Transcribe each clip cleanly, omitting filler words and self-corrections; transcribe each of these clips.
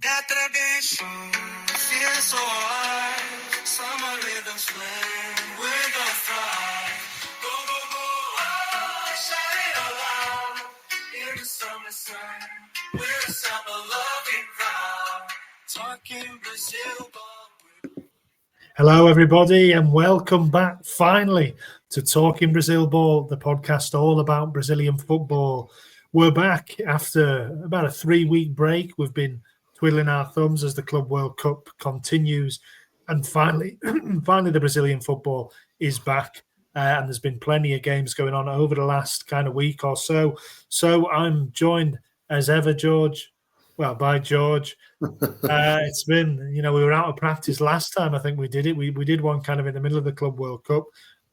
That tradition feels so alive. Summer rhythms flame with a thrive. Go, go, go, oh, shine alive. In the summer sun, we're a summer loving crowd. Talking Brazil ball. Hello, everybody, and welcome back finally to Talking Brazil Ball, the podcast all about Brazilian football. We're back after about a 3-week break. We've been twiddling our thumbs as the Club World Cup continues, and finally, the Brazilian football is back. And there's been plenty of games going on over the last kind of week or so. So I'm joined as ever, George. Well, by George. It's been, we were out of practice last time. I think we did it. We did one kind of in the middle of the Club World Cup,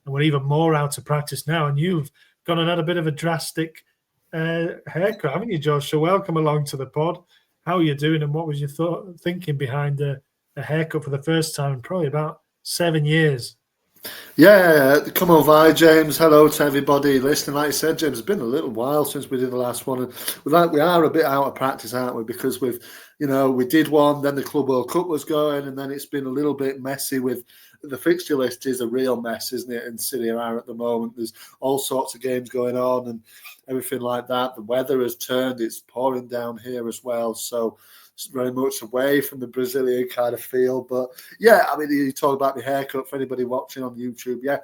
and we're even more out of practice now. And you've gone and had a bit of a drastic haircut, haven't you, George? So welcome along to the pod. How are you doing, and what was your thinking behind a haircut for the first time in probably about 7 years? Yeah, come on by, James. Hello to everybody listening. Like I said, James, it's been a little while since we did the last one, and we are a bit out of practice, aren't we? Because we did one, then the Club World Cup was going, and then it's been a little bit messy with the fixture list. Is a real mess, isn't it? In Serie A at the moment, there's all sorts of games going on and everything like that. The weather has turned; it's pouring down here as well, so very much away from the Brazilian kind of feel. But yeah, I mean, you talk about the haircut for anybody watching on YouTube. Yeah,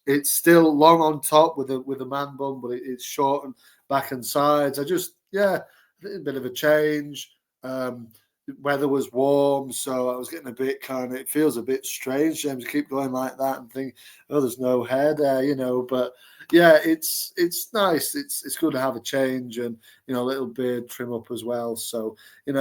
it's still long on top with a man bun, but it's short and back and sides. I think a bit of a change. The weather was warm, so I was getting a bit it feels a bit strange, James, to keep going like that and think, oh, there's no hair there, but yeah, it's nice. It's good to have a change and, a little beard trim up as well. So, it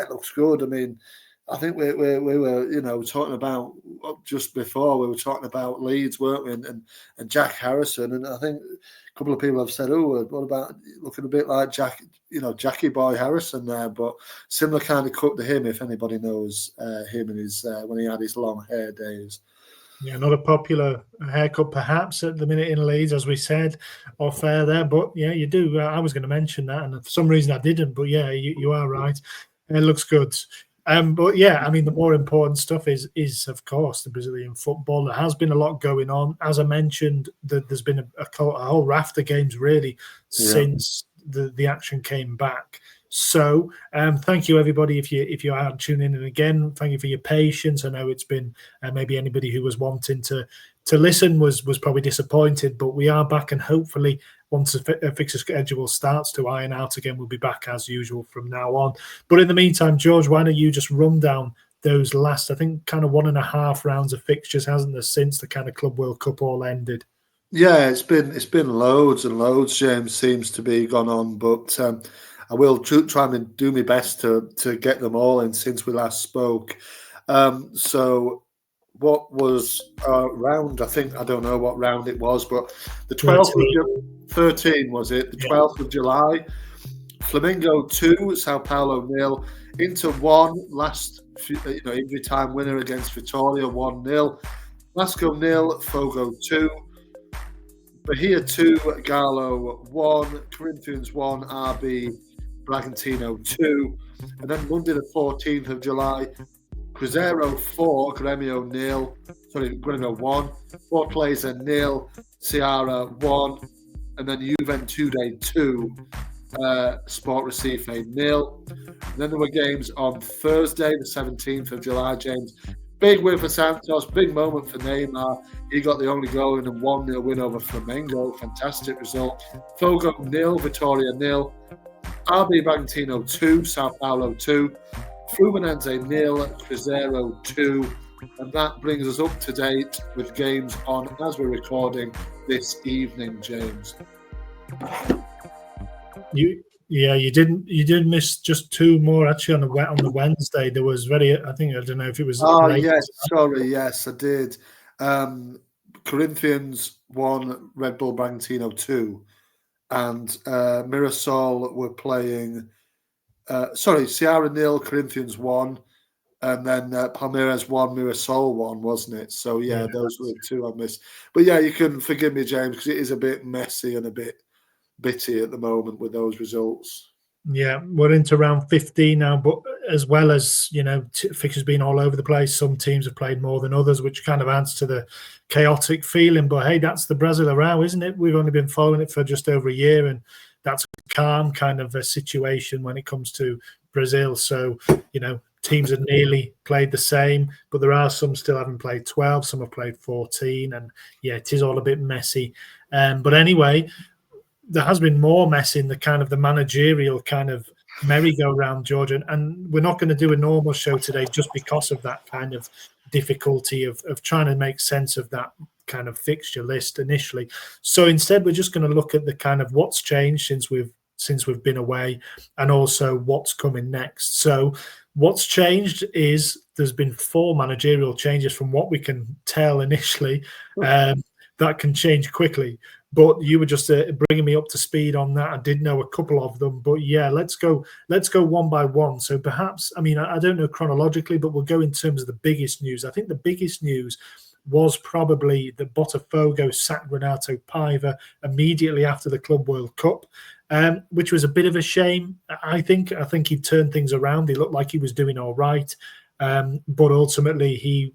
looks good. I mean, I think we were, talking about just before we were talking about Leeds, weren't we? And Jack Harrison. And I think a couple of people have said, oh, what about looking a bit like Jackie Boy Harrison there? But similar kind of cut to him, if anybody knows him and his when he had his long hair days. Yeah, not a popular haircut perhaps at the minute in Leeds, as we said, off air there. But yeah, you do. I was going to mention that, and for some reason I didn't. But yeah, you are right. It looks good. But yeah, I mean, the more important stuff is of course the Brazilian football. There has been a lot going on, as I mentioned. There's been a whole raft of games really since the action came back. So thank you everybody if you are tuning in, and again thank you for your patience. I know it's been maybe anybody who was wanting to listen was probably disappointed, but we are back, and hopefully once a fixture schedule starts to iron out again, we'll be back as usual from now on. But in the meantime, George, why don't you just run down those last, I think, kind of 1.5 rounds of fixtures, hasn't there, since the kind of Club World Cup all ended? Yeah, it's been loads and loads, James, seems to be gone on, but I will try and do my best to get them all in since we last spoke. So what was round? I don't know what round it was, but the 12th of 13 was it? The 12th of July. Flamengo 2, Sao Paulo 0. Inter 1, last injury time winner against Vitória 1-0. Vasco 0, Fogo 2. Bahia 2, Galo 1. Corinthians 1, RB Bragantino 2. And then Monday the 14th of July, Cruzeiro 4, Grêmio 0. Sorry, Grêmio 1. Fortaleza 0, Ceará 1. And then Juventude 2, Sport Recife 0. And then there were games on Thursday the 17th of July, James. Big win for Santos, big moment for Neymar. He got the only goal in a 1-0 win over Flamengo. Fantastic result. Fogo 0, Vitória 0. RB Bragantino 2, Sao Paulo 2. Fluminense 0, Cruzeiro 2. And that brings us up to date with games on as we're recording this evening, James. You did miss just 2 more actually on the Wednesday. There was I don't know if it was. Yes, I did. Corinthians 1, Red Bull Bragantino 2, and Mirassol were playing. Ceará 0, Corinthians 1, and then Palmeiras 1, Mirassol 1, wasn't it? So yeah, those were the 2 I missed. But yeah, you can forgive me, James, because it is a bit messy and a bit bitty at the moment with those results. Yeah, we're into round 15 now, but as well as, fixtures being all over the place. Some teams have played more than others, which kind of adds to the chaotic feeling. But hey, that's the Brazilian row, isn't it? We've only been following it for just over a year, and that's a calm kind of a situation when it comes to Brazil. So, teams have nearly played the same, but there are some still haven't played 12, some have played 14, and yeah, it is all a bit messy. But anyway, there has been more mess in the kind of the managerial kind of merry-go-round, George, and we're not going to do a normal show today just because of that kind of difficulty of trying to make sense of that kind of fixture list initially. So instead, we're just going to look at the kind of what's changed since we've been away, and also what's coming next. So what's changed is there's been 4 managerial changes from what we can tell initially. That can change quickly. But you were just bringing me up to speed on that. I did know a couple of them, but yeah, let's go one by one. So perhaps, I don't know chronologically, but we'll go in terms of the biggest news. I think the biggest news was probably that Botafogo sacked Renato Paiva immediately after the Club World Cup, which was a bit of a shame. I think he turned things around. He looked like he was doing all right, but ultimately he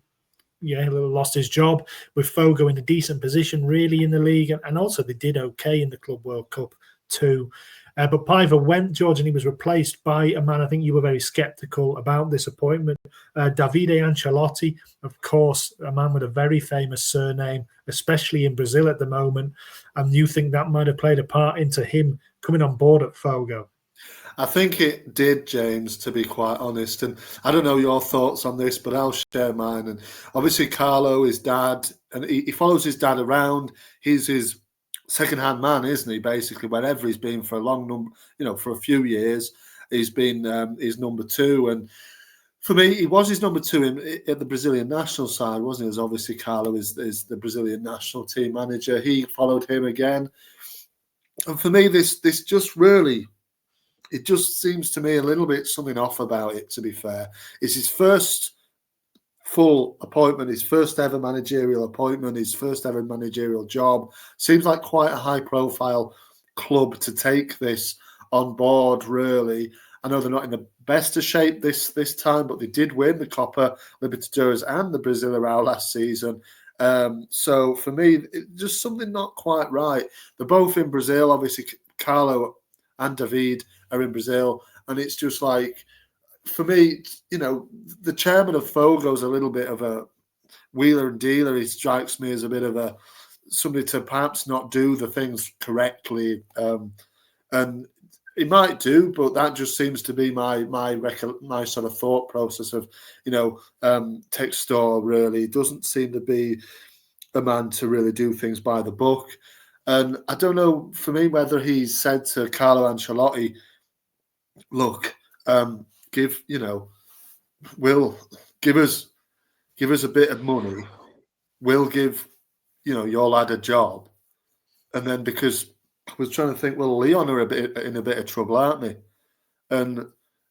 lost his job, with Fogo in a decent position really in the league, and also they did okay in the Club World Cup too. But Paiva went, George, and he was replaced by a man I think you were very sceptical about this appointment, Davide Ancelotti, of course, a man with a very famous surname, especially in Brazil at the moment. And you think that might have played a part into him coming on board at Fogo? I think it did, James, to be quite honest. And I don't know your thoughts on this, but I'll share mine. And obviously, Carlo, his dad, and he follows his dad around. He's his second-hand man, isn't he? Basically, wherever he's been for a long number, for a few years, he's been his number 2. And for me, he was his number 2 at the Brazilian national side, wasn't he? As obviously, Carlo is the Brazilian national team manager. He followed him again. And for me, this just really. It just seems to me a little bit something off about it, to be fair. It's his first full appointment, his first ever managerial appointment, his first ever managerial job. Seems like quite a high-profile club to take this on board, really. I know they're not in the best of shape this time, but they did win the Copa Libertadores and the Brasileirão last season. So for me, just something not quite right. They're both in Brazil, obviously. Carlo and David are in Brazil, and it's just like, for me, the chairman of Fogo's a little bit of a wheeler and dealer. He strikes me as a bit of somebody to perhaps not do the things correctly, and he might do, but that just seems to be my sort of thought process of, Textor really doesn't seem to be the man to really do things by the book. And I don't know, for me, whether he's said to Carlo Ancelotti, look, we'll give us a bit of money, we'll give, your lad a job. And then, because I was trying to think, well, Leon are in a bit of trouble, aren't they? And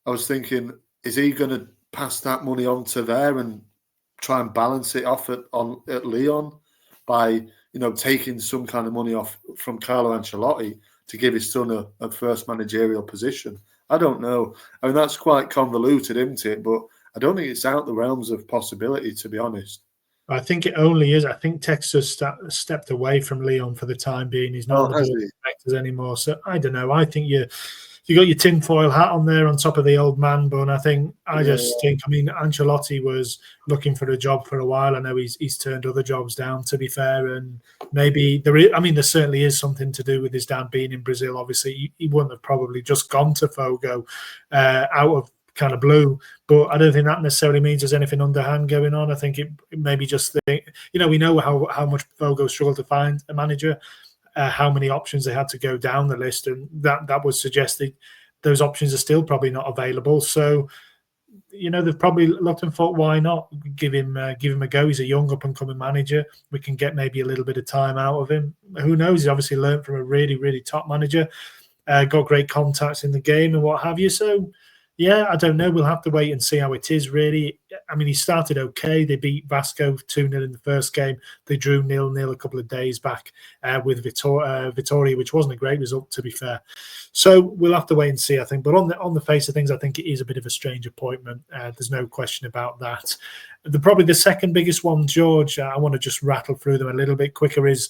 I was thinking, is he going to pass that money on to there and try and balance it off at Leon by, taking some kind of money off from Carlo Ancelotti to give his son a first managerial position? I don't know. I mean, that's quite convoluted, isn't it? But I don't think it's out the realms of possibility, to be honest. I think it only is. I think Texas stepped away from Leon for the time being. He's not on the board of directors anymore. So I don't know. I think you got your tinfoil hat on there on top of the old man bun. I think Ancelotti was looking for a job for a while. I know he's turned other jobs down, to be fair, and maybe there certainly is something to do with his dad being in Brazil. Obviously, he wouldn't have probably just gone to Fogo out of kind of blue, but I don't think that necessarily means there's anything underhand going on. I think it maybe just we know how much Fogo struggled to find a manager. How many options they had to go down the list, and that would suggest that those options are still probably not available. So, they've probably looked and thought, why not give him a go? He's a young up and coming manager. We can get maybe a little bit of time out of him. Who knows? He's obviously learned from a really, really top manager, got great contacts in the game and what have you. So, Yeah, I don't know. We'll have to wait and see how it is, really. I mean, he started okay. They beat Vasco 2-0 in the first game. They drew 0-0 a couple of days back with Vitoria, which wasn't a great result, to be fair. So we'll have to wait and see, I think. But on the face of things, I think it is a bit of a strange appointment. There's no question about that. Probably the second biggest one, George, I want to just rattle through them a little bit quicker, is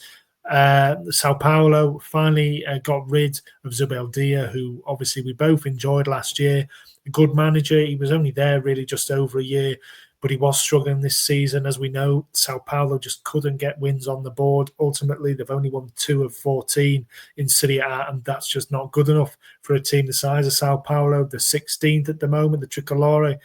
Sao Paulo finally got rid of Zubeldia, who obviously we both enjoyed last year. A good manager. He was only there really just over a year, but he was struggling this season. As we know, Sao Paulo just couldn't get wins on the board. Ultimately, they've only won 2 of 14 in Serie A, and that's just not good enough for a team the size of Sao Paulo. They're 16th at the moment, the Tricolore.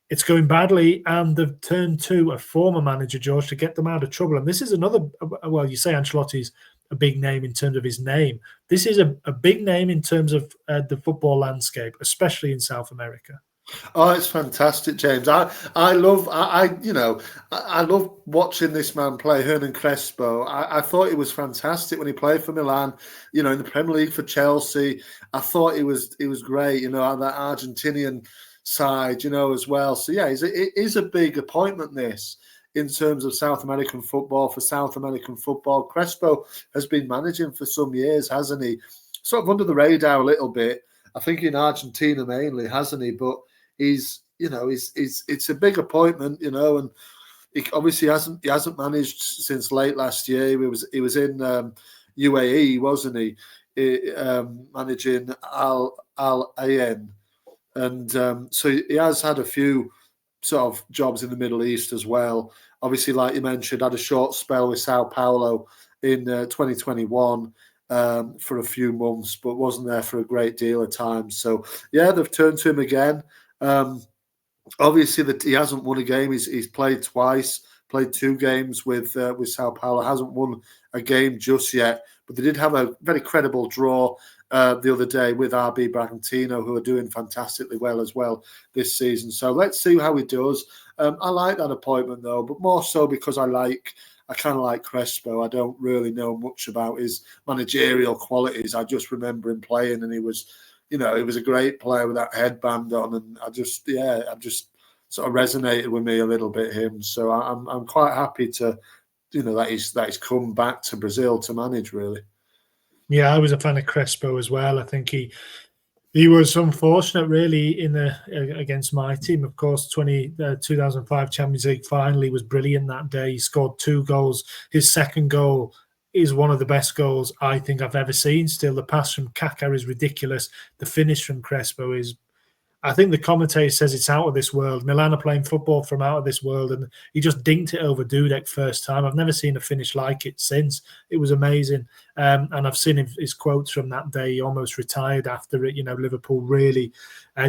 It's going badly, and they've turned to a former manager, George, to get them out of trouble. And this is another, well, you say Ancelotti's a big name in terms of his name. This is a big name in terms of the football landscape, especially in South America. Oh, it's fantastic, James. I love I love watching this man play, Hernan Crespo. I thought he was fantastic when he played for Milan, in the Premier League for Chelsea. I thought he was great, on that Argentinian side, as well. So yeah, it is a big appointment, this, in terms of South American football. For South American football, Crespo has been managing for some years, hasn't he? Sort of under the radar a little bit. I think in Argentina mainly, hasn't he? But it's a big appointment, and he obviously hasn't managed since late last year. He was in UAE, wasn't he? Managing Al Ain. And so he has had a few sort of jobs in the Middle East as well. Obviously, like you mentioned, had a short spell with Sao Paulo in 2021 for a few months, but wasn't there for a great deal of time. So, yeah, they've turned to him again. Obviously, that he hasn't won a game. He's played twice, played 2 games with Sao Paulo. Hasn't won a game just yet, but they did have a very credible draw the other day with RB Bragantino, who are doing fantastically well as well this season. So let's see how he does. I like that appointment though, but more so because I kind of like Crespo. I don't really know much about his managerial qualities. I just remember him playing, and he was a great player with that headband on, and I just sort of resonated with me a little bit, him. So I'm quite happy to, that he's come back to Brazil to manage, really. Yeah, I was a fan of Crespo as well. I think he was unfortunate, really, in against my team. Of course, 2005 Champions League final, he was brilliant that day. He scored 2 goals. His second goal is one of the best goals I think I've ever seen. Still, the pass from Kaká is ridiculous. The finish from Crespo is, I think the commentator says it's out of this world. Milan are playing football from out of this world, and he just dinked it over Dudek first time. I've never seen a finish like it since. It was amazing. And I've seen his quotes from that day. He almost retired after it. Liverpool really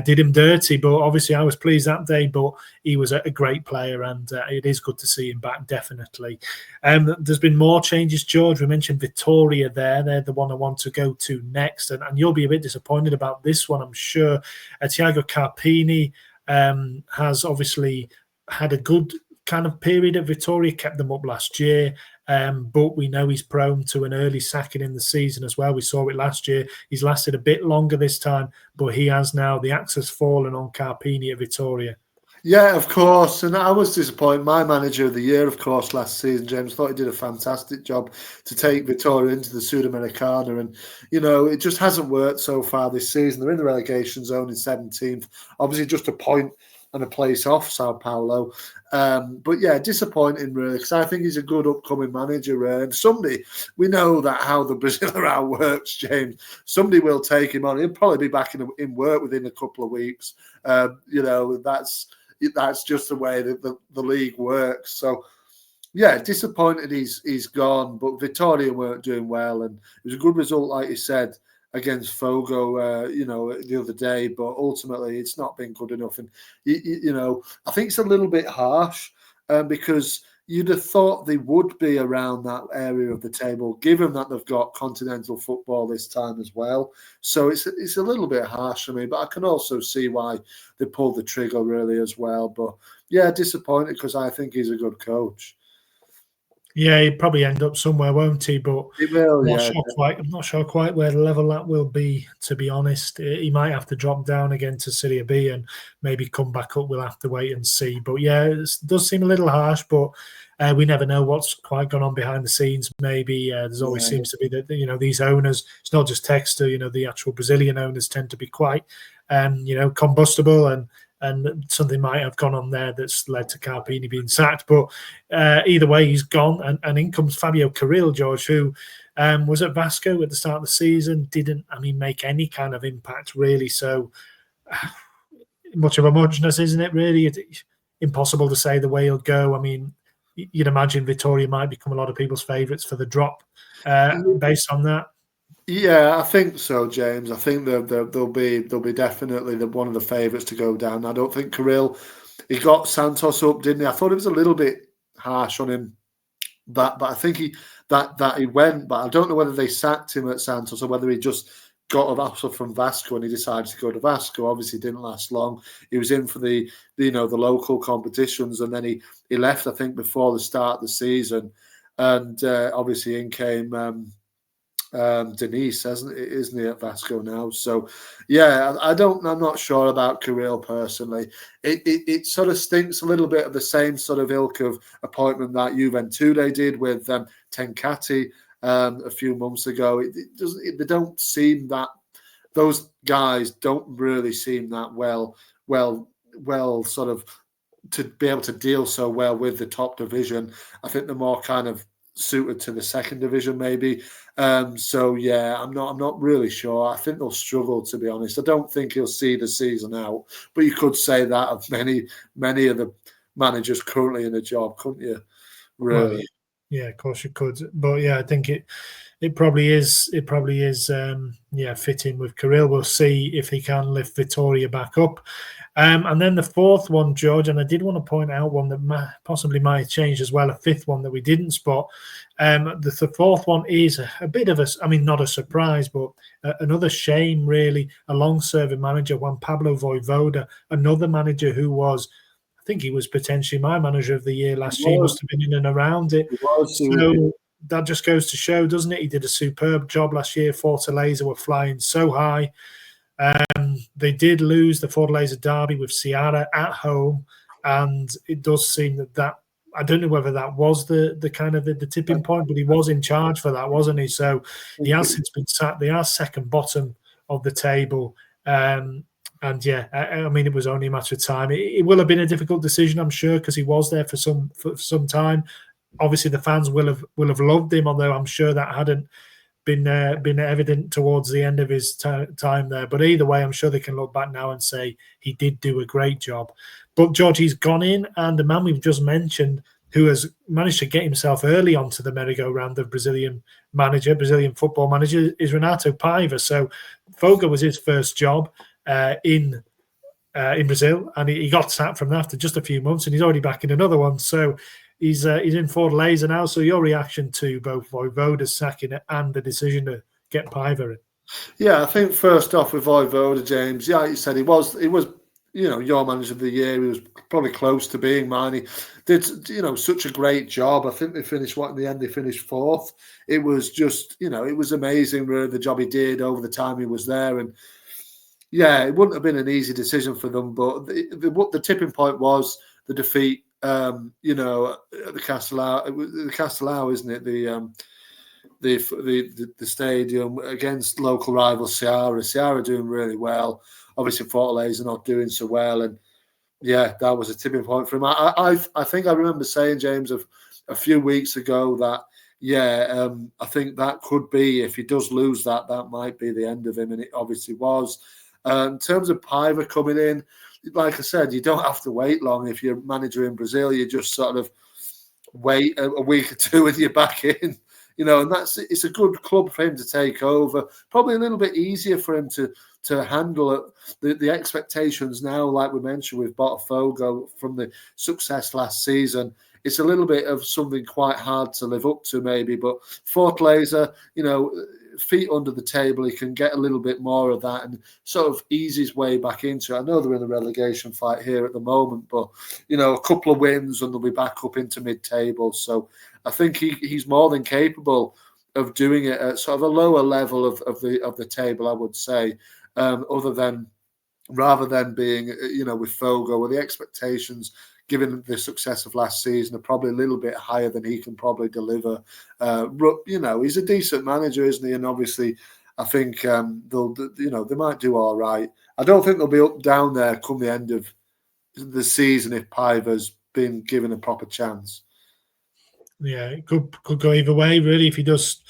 did him dirty. But obviously, I was pleased that day. But he was a great player, and it is good to see him back, definitely. There's been more changes, George. We mentioned Vitoria there. They're the one I want to go to next. And you'll be a bit disappointed about this one, I'm sure. Thiago Carpini has obviously had a good kind of period at Vitoria, kept them up last year. But we know he's prone to an early sacking in the season as well. We saw it last year. He's lasted a bit longer this time, but he has now. The axe has fallen on Carpini at Vitoria. Yeah, of course. And I was disappointed. My manager of the year, of course, last season, James, thought he did a fantastic job to take Vitoria into the Sudamericana. And, it just hasn't worked so far this season. They're in the relegation zone in 17th. Obviously, just a point and a place off Sao Paulo. But yeah, disappointing really, because I think he's a good upcoming manager. And somebody, we know that how the Brazilian works, James. Somebody will take him on. He'll probably be back in work within a couple of weeks. That's just the way that the league works. So yeah, disappointed he's gone, but Vitoria weren't doing well, and it was a good result, like you said, against Fogo, the other day. But ultimately, it's not been good enough, and I think it's a little bit harsh because you'd have thought they would be around that area of the table, given that they've got continental football this time as well. So it's a little bit harsh for me, but I can also see why they pulled the trigger really as well. But yeah, disappointed because I think he's a good coach. Yeah, he'd probably end up somewhere, won't he? But It will, yeah. I'm not sure quite where the level that will be, to be honest. He might have to drop down again to Serie B and maybe come back up. We'll have to wait and see. But yeah, it does seem a little harsh, but we never know what's quite gone on behind the scenes. Maybe there's always seems to be that, these owners, it's not just Textor, the actual Brazilian owners tend to be quite, combustible, and something might have gone on there that's led to Carpini being sacked. But either way, he's gone, and in comes Fabio Carril, George, who was at Vasco at the start of the season, didn't, make any kind of impact, really. So much of a muchness, isn't it, really? It's impossible to say the way he'll go. I mean, you'd imagine Vittoria might become a lot of people's favourites for the drop based on that. Yeah, I think so, James. I think they'll be definitely one of the favourites to go down. I don't think Carril, he got Santos up, didn't he? I thought it was a little bit harsh on him, but I think he went. But I don't know whether they sacked him at Santos or whether he just got an offer from Vasco and he decided to go to Vasco. Obviously, it didn't last long. He was in for the local competitions, and then he left, I think, before the start of the season. And obviously, in came Denise, isn't he at Vasco now? So yeah, I'm not sure about Carril personally. It sort of stinks a little bit of the same sort of ilk of appointment that Juventude did with Tencati a few months ago. They don't seem that, those guys don't really seem that well sort of to be able to deal so well with the top division. I think they're more kind of suited to the second division, maybe. So yeah, I'm not really sure. I think they'll struggle, to be honest. I don't think he'll see the season out, but you could say that of many of the managers currently in the job, couldn't you? Really? Well, yeah, of course you could. But yeah, I think it probably is fitting with Carril. We'll see if he can lift Vittoria back up. And then the fourth one, George, and I did want to point out one that possibly might have changed as well, a fifth one that we didn't spot. The fourth one is a bit of not a surprise, but another shame, really. A long-serving manager, Juan Pablo Voivoda, another manager who was, I think he was potentially my manager of the year last year. He must have been in and around it. So that just goes to show, doesn't it? He did a superb job last year. Fortaleza were flying so high. They did lose the Fortaleza derby with Ceará at home, and it does seem that I don't know whether that was the kind of the tipping point, but he was in charge for that, wasn't he? So he has since been sacked. They are second bottom of the table. And yeah, it was only a matter of time. It will have been a difficult decision, I'm sure, because he was there for some time. Obviously, the fans will have loved him, although I'm sure that hadn't been evident towards the end of his time there. But either way, I'm sure they can look back now and say he did do a great job. But George, he's gone in, and the man we've just mentioned, who has managed to get himself early onto the merry-go-round of Brazilian football manager, is Renato Paiva. So Foga was his first job in Brazil, and he got sacked from that after just a few months, and he's already back in another one. So he's in Fortaleza now. So your reaction to both Voivoda's sacking and the decision to get Paiva in? Yeah, I think first off with Voivoda, James. Yeah, you said he was your manager of the year. He was probably close to being mine. He did such a great job. I think they finished in the end. They finished fourth. It was just it was amazing really the job he did over the time he was there. And yeah, it wouldn't have been an easy decision for them. But the tipping point was the defeat. The Castelao, isn't it? The stadium against local rival Ceará. Ceará doing really well. Obviously, Fortaleza not doing so well, and yeah, that was a tipping point for him. I think I remember saying, James, a few weeks ago that I think that could be, if he does lose that might be the end of him, and it obviously was. In terms of Paiva coming in, like I said, you don't have to wait long if you're manager in Brazil. You just sort of wait a week or two and you're back in. And it's a good club for him to take over. Probably a little bit easier for him to handle it. The expectations now, like we mentioned with Botafogo from the success last season, it's a little bit of something quite hard to live up to maybe. But Fortaleza, feet under the table, he can get a little bit more of that and sort of ease his way back into it. I know they're in a relegation fight here at the moment, but a couple of wins and they'll be back up into mid-table. So I think he's more than capable of doing it at sort of a lower level of the table, I would say, rather than being, with Fogo, where the expectations, given the success of last season, are probably a little bit higher than he can probably deliver. He's a decent manager, isn't he? And obviously, I think they might do all right. I don't think they'll be up down there come the end of the season if Paiva's been given a proper chance. Yeah, it could go either way, really. If he does,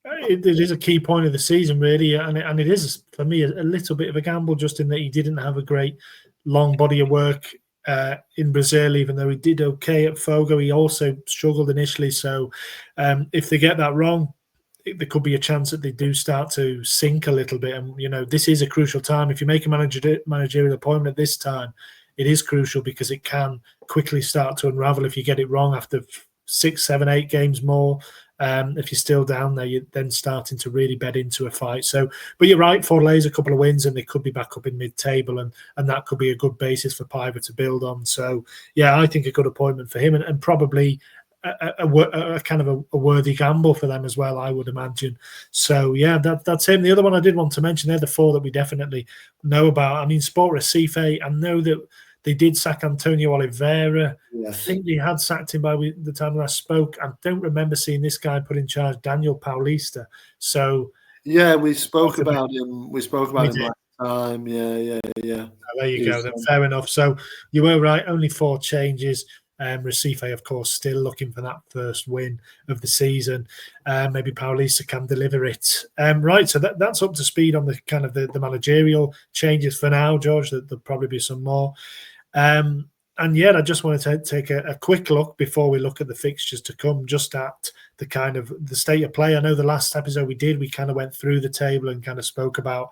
it is a key point of the season, really, and it is for me a little bit of a gamble, just in that he didn't have a great long body of work in Brazil, even though he did okay at Fogo. He also struggled initially, so if they get that wrong, there could be a chance that they do start to sink a little bit. And this is a crucial time. If you make a managerial appointment at this time, it is crucial because it can quickly start to unravel if you get it wrong after 6, 7, 8 games more. If you're still down there, you're then starting to really bed into a fight. But you're right, Forley's a couple of wins and they could be back up in mid-table, and that could be a good basis for Paiva to build on. So, yeah, I think a good appointment for him, and probably a kind of a worthy gamble for them as well, I would imagine. So, yeah, that's him. The other one I did want to mention, they're the 4 that we definitely know about. I mean, Sport Recife, I know that they did sack Antonio Oliveira. Yes. I think they had sacked him by the time I spoke. I don't remember seeing this guy put in charge, Daniel Paulista. So yeah, we spoke about him. We spoke about him last time. Yeah. Oh, there you go. Then fair enough. So you were right. Only 4 changes. Recife, of course, still looking for that first win of the season. Maybe Paulista can deliver it. Right, so that's up to speed on the kind of the managerial changes for now, George. There'll probably be some more. And yet, I just wanted to take a quick look before we look at the fixtures to come, just at the kind of the state of play. I know the last episode we kind of went through the table and kind of spoke about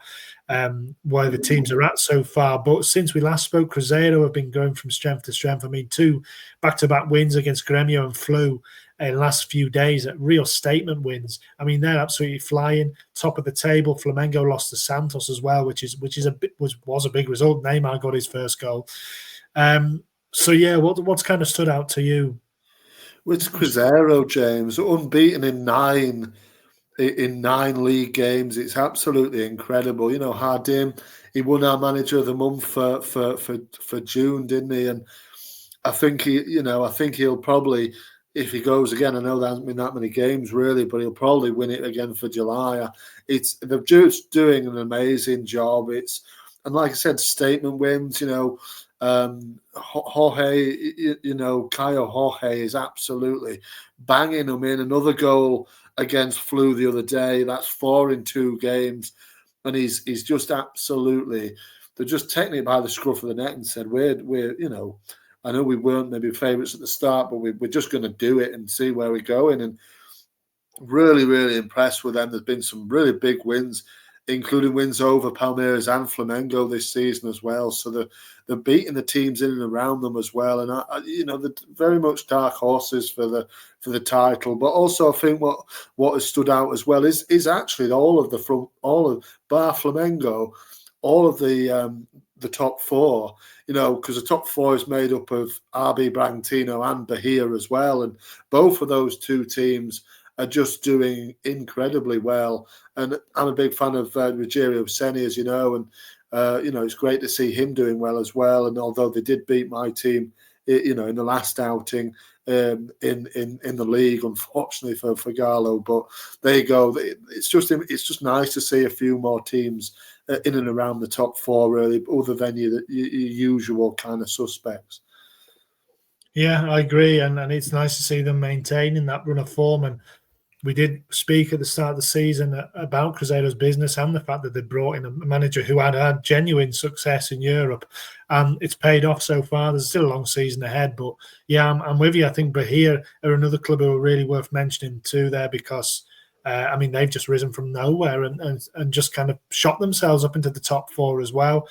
where the teams are at so far. But since we last spoke, Cruzeiro have been going from strength to strength. I mean, 2 back-to-back wins against Grêmio and Flu in the last few days, real statement wins. I mean, they're absolutely flying. Top of the table, Flamengo lost to Santos as well, which was a big result. Neymar got his first goal. So yeah, what's kind of stood out to you? It's Cruzeiro, James, unbeaten in 9 league games. It's absolutely incredible. Hardim, he won our manager of the month for June, didn't he? And I think he'll probably, if he goes again, I know there hasn't been that many games really, but he'll probably win it again for July. They're just doing an amazing job. And like I said, statement wins. Jorge, Caio Jorge is absolutely banging them in. Another goal against Flu the other day. That's 4 in 2 games, and he's just absolutely. They're just taking it by the scruff of the neck and said, "We're I know we weren't maybe favourites at the start, but we're just going to do it and see where we're going." And really, really impressed with them. There's been some really big wins, including wins over Palmeiras and Flamengo this season as well. So they're beating the teams in and around them as well. And they're very much dark horses for the title. But also, I think what has stood out as well is actually all of bar Flamengo, all of the top 4. Because the top 4 is made up of RB Bragantino and Bahia as well, and both of those 2 teams are just doing incredibly well. And I'm a big fan of Rogério Ceni, as you know, and it's great to see him doing well as well. And although they did beat my team, in the last outing in the league, unfortunately for Galo, but there you go. It's just nice to see a few more teams in and around the top 4, really, other than your usual kind of suspects. Yeah, I agree, and it's nice to see them maintaining that run of form. And we did speak at the start of the season about Cruzeiro's business and the fact that they brought in a manager who had genuine success in Europe, and it's paid off so far. There's still a long season ahead, but yeah, I'm with you. I think Bahia are another club who are really worth mentioning too there, because they've just risen from nowhere and just kind of shot themselves up into the top 4 as well,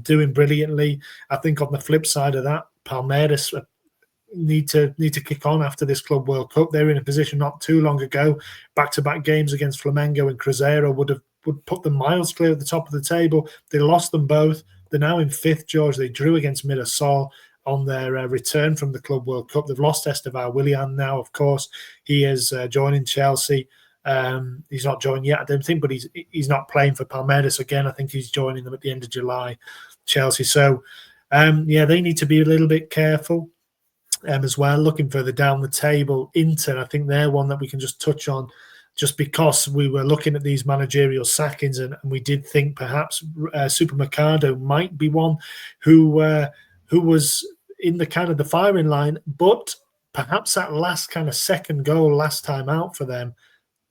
doing brilliantly. I think on the flip side of that, Palmeiras need to kick on after this Club World Cup. They were in a position not too long ago, back-to-back games against Flamengo and Cruzeiro would put them miles clear at the top of the table. They lost them both. They're now in 5th, George. They drew against Mirassol. on their return from the Club World Cup. They've lost Estevan Willian now, of course. He is joining Chelsea. He's not joined yet, I don't think, but he's not playing for Palmeiras again. I think he's joining them at the end of July, Chelsea. So, they need to be a little bit careful as well. Looking further down the table, Inter, I think they're one that we can just touch on, just because we were looking at these managerial sackings and we did think perhaps Supermercado might be one who was in the kind of the firing line, but perhaps that last kind of second goal last time out for them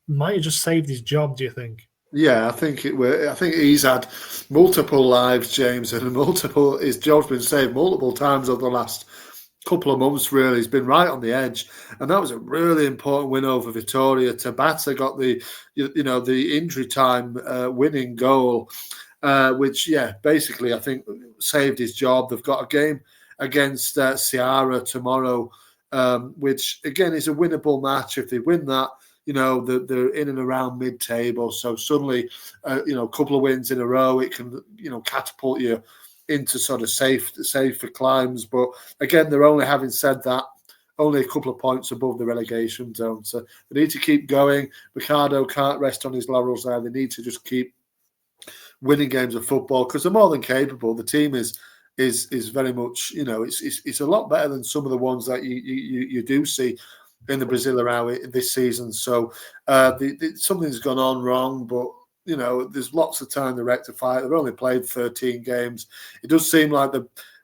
might have just saved his job, do you think? Yeah, I think he's had multiple lives, James, and his job's been saved multiple times over the last couple of months. Really, he's been right on the edge, and that was a really important win over Vitória. Tabata got the injury time winning goal, which basically I think saved his job. They've got a game against Ceará tomorrow, which again is a winnable match. If they win that, they're in and around mid-table. So suddenly, a couple of wins in a row, it can, catapult you into sort of safer climbs. But again, they're only, having said that, only a couple of points above the relegation zone. So they need to keep going. Ricardo can't rest on his laurels there. They need to just keep winning games of football because they're more than capable. The team is very much, it's a lot better than some of the ones that you do see in the Brazilian Serie A this season. So something's gone on wrong, but there's lots of time to rectify it. They've only played 13 games. It does seem like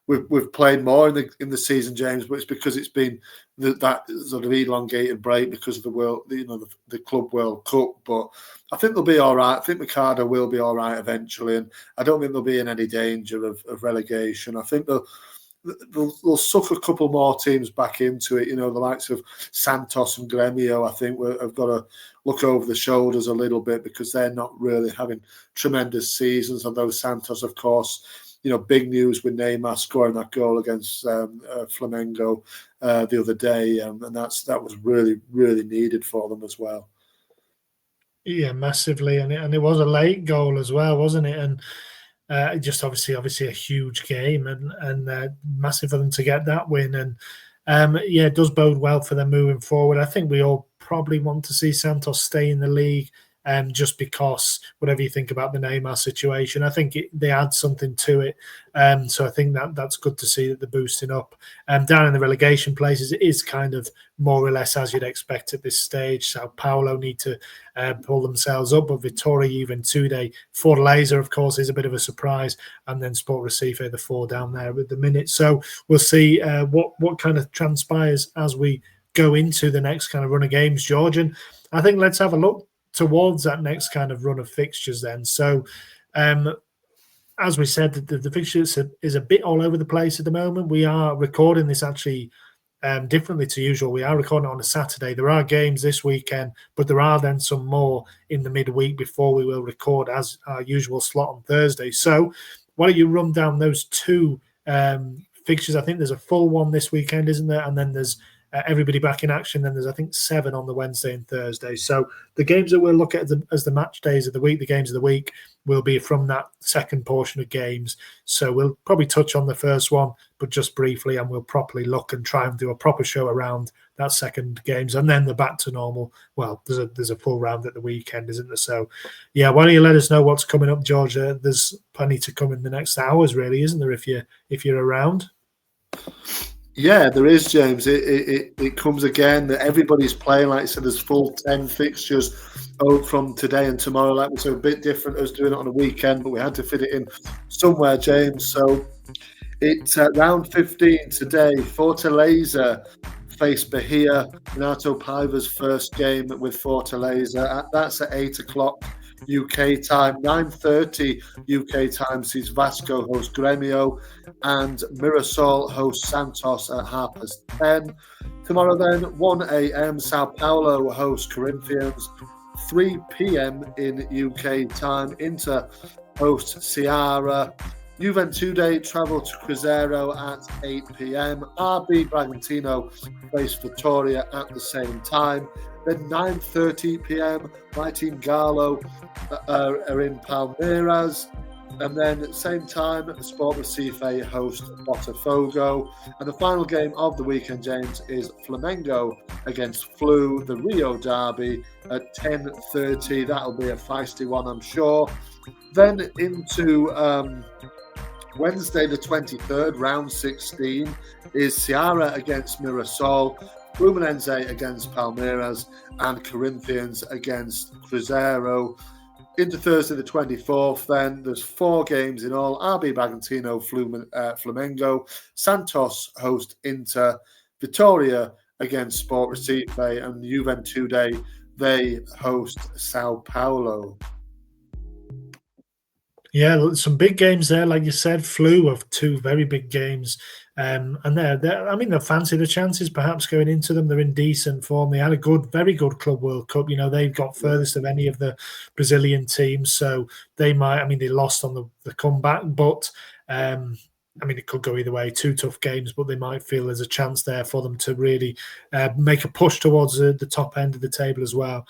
we've played more in the season, James, but it's because it's been that sort of elongated break because of the Club World Cup. But I think they'll be all right. I think Ricardo will be all right eventually, and I don't think they'll be in any danger of relegation. I think they'll suck a couple more teams back into it. The likes of Santos and Grêmio, I think, have got to look over the shoulders a little bit because they're not really having tremendous seasons. Although Santos, of course, big news with Neymar scoring that goal against Flamengo the other day, and that was really, really needed for them as well. Yeah, massively, and it was a late goal as well, wasn't it? And just obviously a huge game and massive for them to get that win. And it does bode well for them moving forward. I think we all probably want to see Santos stay in the league, just because whatever you think about the Neymar situation, I think they add something to it. So I think that's good to see that they're boosting up. Down in the relegation places, it is kind of more or less as you'd expect at this stage. Sao Paulo need to pull themselves up, but Vitória, even today, Fortaleza, of course, is a bit of a surprise, and then Sport Recife, the 4 down there at the minute. So we'll see what kind of transpires as we go into the next kind of run of games, George. And I think let's have a look towards that next kind of run of fixtures then. So as we said, the fixtures is a bit all over the place at the moment. We are recording this actually differently to usual. We are recording it on a Saturday. There are games this weekend, but there are then some more in the midweek before we will record as our usual slot on Thursday. So why don't you run down those 2 fixtures? I think there's a full one this weekend, isn't there? And then there's everybody back in action. Then there's, I think, 7 on the Wednesday and Thursday. So the games that we'll look at as the match days of the week, the games of the week, will be from that second portion of games. So we'll probably touch on the first one, but just briefly, and we'll properly look and try and do a proper show around that second games. And then they're back to normal. Well, there's a full round at the weekend, isn't there? So, why don't you let us know what's coming up, George? There's plenty to come in the next hours, really, isn't there, if you're around? Yeah, there is, James. It comes again that everybody's playing. Like I said, there's full 10 fixtures from today and tomorrow. Like we said, a bit different. I was doing it on a weekend, but we had to fit it in somewhere, James. So it's round 15 today. Fortaleza face Bahia. Renato Paiva's first game with Fortaleza. That's at 8 o'clock UK time. 9:30 UK time sees Vasco host Grêmio, and Mirassol host Santos at 10:30. Tomorrow then, 1 a.m. Sao Paulo host Corinthians. 3 p.m. in UK time, Inter host Ceará. Juventude travel to Cruzeiro at 8 p.m. RB Bragantino face Vitória at the same time. Then 9:30 p.m. my team Galo are in Palmeiras. And then at the same time, Sport Recife host Botafogo. And the final game of the weekend, James, is Flamengo against Flu, the Rio derby at 10:30. That'll be a feisty one, I'm sure. Then into Wednesday the 23rd, round 16, is Ceará against Mirassol, Fluminense against Palmeiras, and Corinthians against Cruzeiro. Into Thursday the 24th, then there's 4 games in all. RB Bragantino, Flamengo, Santos host Inter, Vitória against Sport Recife, and Juventude, they host Sao Paulo. Yeah, some big games there, like you said. Flu of 2 very big games, and they fancy the chances perhaps going into them. They're in decent form. They had a very good Club World Cup. They've got furthest of any of the Brazilian teams, so they might. They lost on the comeback, but it could go either way. 2 tough games, but they might feel there's a chance there for them to really make a push towards the top end of the table as well.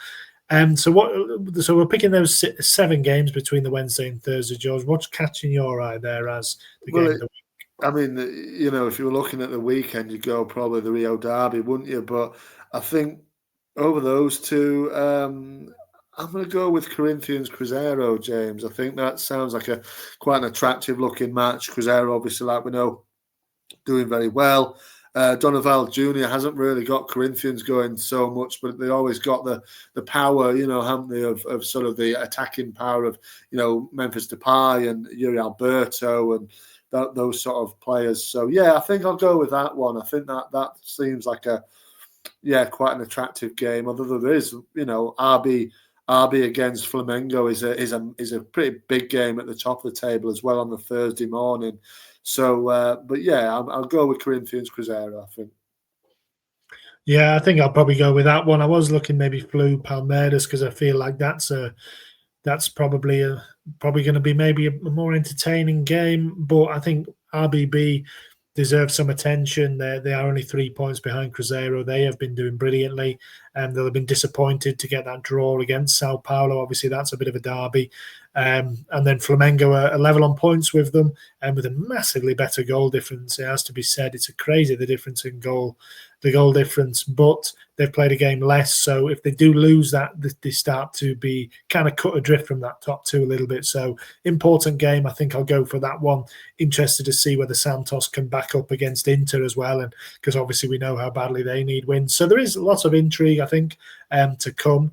So we're picking those 7 games between the Wednesday and Thursday, George. What's catching your eye there as the game of the week? If you were looking at the weekend, you'd go probably the Rio derby, wouldn't you? But I think over those 2, I'm going to go with Corinthians Cruzeiro, James. I think that sounds like quite an attractive looking match. Cruzeiro, obviously, like we know, doing very well. Donoval Jr. hasn't really got Corinthians going so much, but they always got the power, haven't they, of sort of the attacking power of, Memphis Depay and Yuri Alberto and those sort of players. So, yeah, I think I'll go with that one. I think that seems like quite an attractive game. Although there is, RB against Flamengo is a pretty big game at the top of the table as well on the Thursday morning. So, I'll go with Corinthians Cruzeiro, I think. Yeah, I think I'll probably go with that one. I was looking maybe Flu Palmeiras because I feel like that's probably going to be maybe a more entertaining game. But I think RBB deserves some attention. They are only 3 points behind Cruzeiro. They have been doing brilliantly, and they'll have been disappointed to get that draw against Sao Paulo. Obviously, that's a bit of a derby. And then Flamengo are level on points with them, and with a massively better goal difference. It has to be said, it's crazy the difference in goal difference, but they've played a game less. So if they do lose that, they start to be kind of cut adrift from that top 2 a little bit. So important game. I think I'll go for that one. Interested to see whether Santos can back up against Inter as well, and because obviously we know how badly they need wins. So there is lots of intrigue, I think, to come.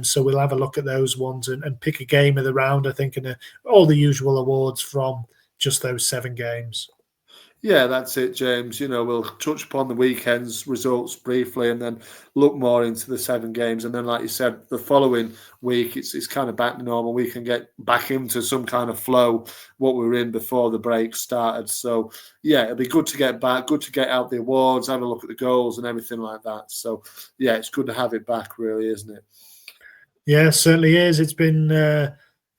So we'll have a look at those ones and pick a game of the round, I think, and all the usual awards from just those 7 games. Yeah, that's it, James. We'll touch upon the weekend's results briefly and then look more into the 7 games. And then, like you said, the following week, it's kind of back to normal. We can get back into some kind of flow, what we were in before the break started. So, yeah, it'll be good to get back, good to get out the awards, have a look at the goals and everything like that. So, yeah, it's good to have it back, really, isn't it? Yeah, it certainly is. It's been a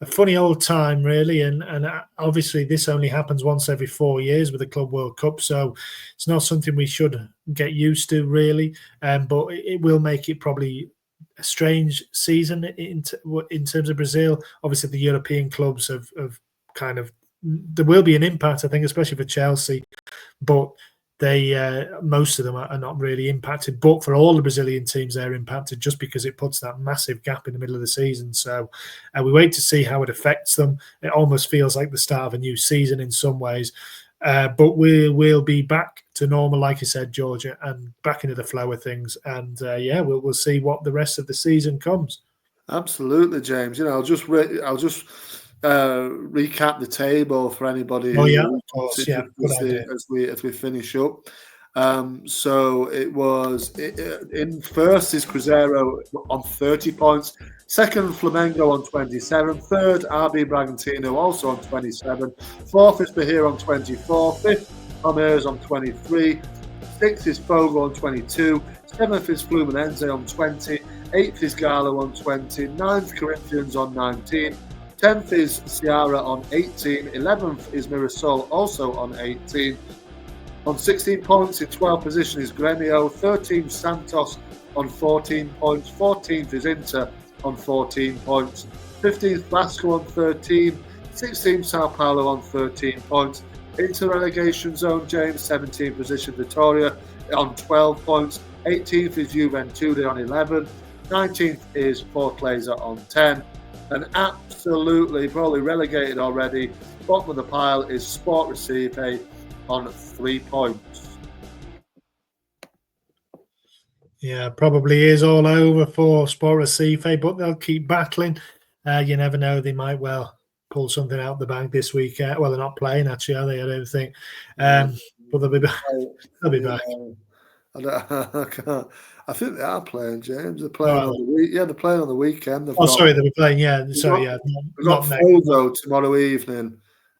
funny old time, really, and obviously this only happens once every 4 years with the Club World Cup, so it's not something we should get used to, really. But it will make it probably a strange season in terms of Brazil. Obviously, the European clubs have kind of, there will be an impact, I think, especially for Chelsea, but they most of them are not really impacted, but for all the Brazilian teams, they're impacted just because it puts that massive gap in the middle of the season. So we wait to see how it affects them. It almost feels like the start of a new season in some ways, but we'll be back to normal, like you said, Georgia, and back into the flow of things. And we'll see what the rest of the season comes. Absolutely, James. I'll just recap the table for anybody who of course, as we finish up. So it was in first is Cruzeiro on 30 points, second Flamengo on 27, third RB Bragantino also on 27, fourth is Bahia on 24, fifth Palmeiras on 23, sixth is Fogo on 22, seventh is Fluminense on 20, eighth is Galo on 20, ninth Corinthians on 19, 10th is Ceará on 18, 11th is Mirassol also on 18. On 16 points in 12th position is Grêmio, 13th Santos on 14 points, 14th is Inter on 14 points, 15th Vasco on 13, 16th Sao Paulo on 13 points. Into the relegation zone, James, 17th position Vitória on 12 points. 18th is Juventude on 11. 19th is Fortaleza on 10. And absolutely, probably relegated already, bottom of the pile is Sport Recife on 3 points. Yeah, probably is all over for Sport Recife, but they'll keep battling. You never know; they might well pull something out the bag this week. Well, they're not playing actually, are they? I don't think. But they'll be back. They'll be back. I can't. I think they are playing, James. They're playing on the week. Yeah, they're playing on the weekend. Sorry, they'll be playing. Yeah, sorry, they've got Fogo tomorrow evening,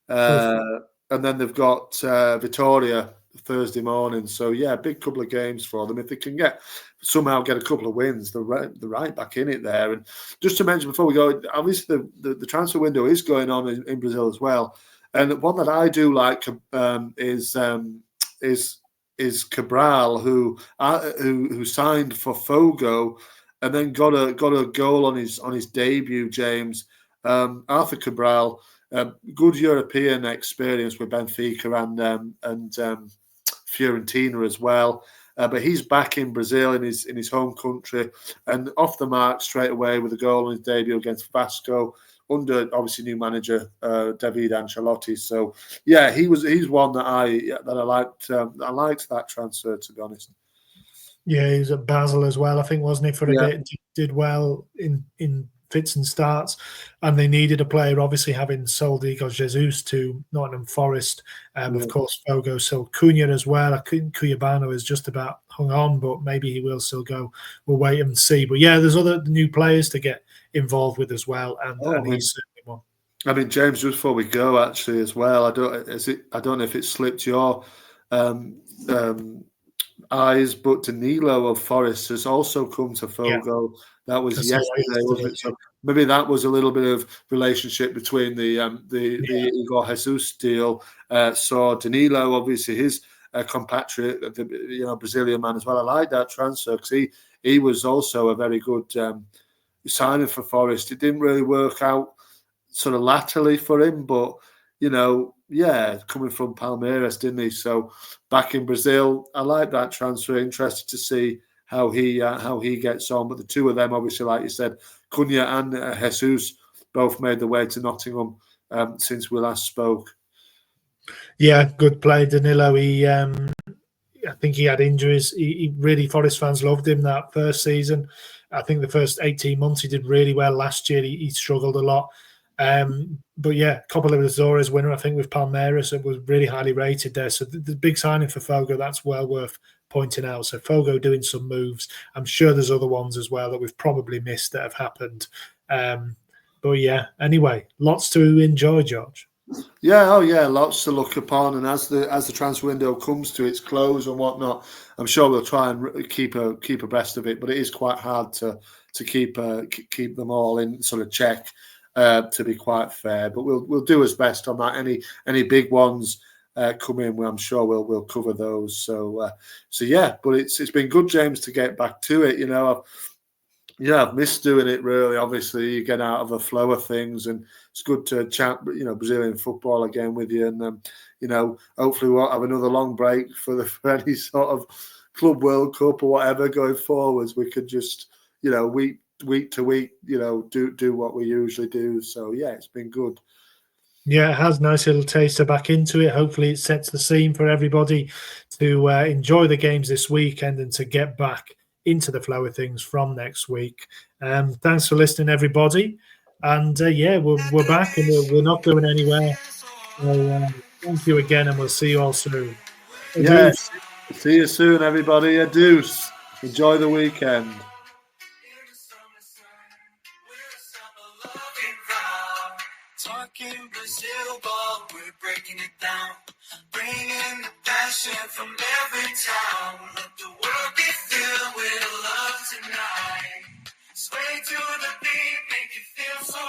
and then they've got Vitória Thursday morning. So yeah, big couple of games for them. If they can somehow get a couple of wins, they're right back in it there. And just to mention before we go, obviously the transfer window is going on in Brazil as well. And one that I do like is Cabral, who signed for Fogo and then got a goal on his debut. James, Arthur Cabral, good European experience with Benfica and Fiorentina as well. But he's back in Brazil in his home country and off the mark straight away with a goal on his debut against Vasco under obviously new manager David Ancelotti. So yeah, he's one that I liked. I liked that transfer, to be honest. Yeah, he was at Basel as well, I think, wasn't he, for a bit? Did well in fits and starts, and they needed a player, obviously having sold Igor Jesus to Nottingham Forest. Of course, Fogo sold Cunha as well. I think Cuyabano is just about hung on, but maybe he will still go. We'll wait and see. But yeah, there's other new players to get involved with as well, and he's certainly one. I mean, James, just before we go, actually, as well, I don't know if it slipped your eyes, but Danilo of Forest has also come to Fogo. Yeah. That was yesterday, wasn't it? So maybe that was a little bit of relationship between the Igor Jesus deal. So Danilo, obviously, his compatriot, the Brazilian man as well. I like that transfer because he was also a very good signing for Forest. It didn't really work out sort of latterly for him, but coming from Palmeiras, didn't he? So back in Brazil, I like that transfer. Interested to see how he gets on. But the two of them, obviously, like you said, Cunha and Jesus, both made their way to Nottingham since we last spoke. Yeah, good play, Danilo. I think he had injuries. He really, Forest fans loved him that first season. I think the first 18 months he did really well. Last year he struggled a lot. But yeah, Copa Libertadores winner, I think, with Palmeiras. It was really highly rated there. So the big signing for Fogo, that's well worth pointing out. So Fogo doing some moves. I'm sure there's other ones as well that we've probably missed that have happened. But yeah, anyway, lots to enjoy, George. Yeah, lots to look upon. And as the transfer window comes to its close and whatnot, I'm sure we'll try and keep abreast of it. But it is quite hard to keep them all in sort of check. To be quite fair, but we'll do as best on that. Any big ones come in, I'm sure we'll cover those. So yeah, but it's been good, James, to get back to it. I've missed doing it really. Obviously, you get out of the flow of things, and it's good to chat, Brazilian football again with you. And hopefully we'll have another long break for any sort of Club World Cup or whatever going forwards. We could just week to week, do what we usually do. So yeah, it's been good. Yeah, it has. Nice little taster back into it. Hopefully it sets the scene for everybody to enjoy the games this weekend and to get back into the flow of things from next week. Thanks for listening, everybody. And we're back and we're not going anywhere. So thank you again, and we'll see you all soon. Yes, see you soon, everybody. Adeuce. Enjoy the weekend. Talking Brazil ball, we're breaking it down. Bringing the passion from every town. Let the world